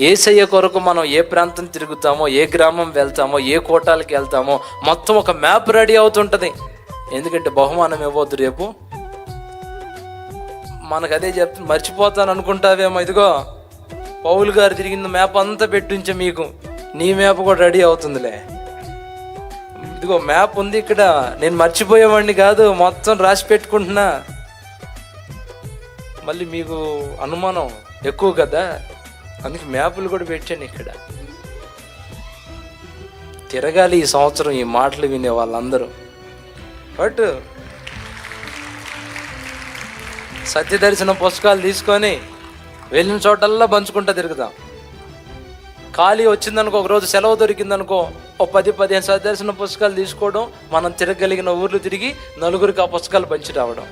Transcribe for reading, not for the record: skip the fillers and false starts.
యేసయ్య కొరకు మనం ఏ ప్రాంతం తిరుగుతామో, ఏ గ్రామం వెళ్తామో, ఏ కోటాలకి వెళ్తామో మొత్తం ఒక మ్యాప్ రెడీ అవుతుంటుంది. ఎందుకంటే బహుమానం ఇవ్వద్దు రేపు. మనకు అదే చెప్తే మర్చిపోతాను అనుకుంటావేమో. ఇదిగో పౌలు గారు తిరిగిన మ్యాప్ అంతా పెట్టించే మీకు, నీ మ్యాప్ కూడా రెడీ అవుతుందిలే. ఇదిగో మ్యాప్ ఉంది ఇక్కడ, నేను మర్చిపోయేవాడిని కాదు, మొత్తం రాసి పెట్టుకుంటున్నా. మళ్ళీ మీకు అనుమానం ఎక్కువ కదా, అందుకే మ్యాపులు కూడా పెట్టాను ఇక్కడ. తిరగాలి ఈ సంవత్సరం ఈ మాటలు వినే వాళ్ళందరూ. బట్ సత్యదర్శనం పుస్తకాలు తీసుకొని వెళ్ళిన చోటల్లా పంచుకుంటా తిరుగుతాం. ఖాళీ వచ్చిందనుకో, ఒకరోజు సెలవు దొరికిందనుకో, ఓ 10-15 సత్యదర్శన పుస్తకాలు తీసుకోవడం, మనం తిరగలిగిన ఊర్లు తిరిగి నలుగురికి ఆ పుస్తకాలు పంచి రావడం.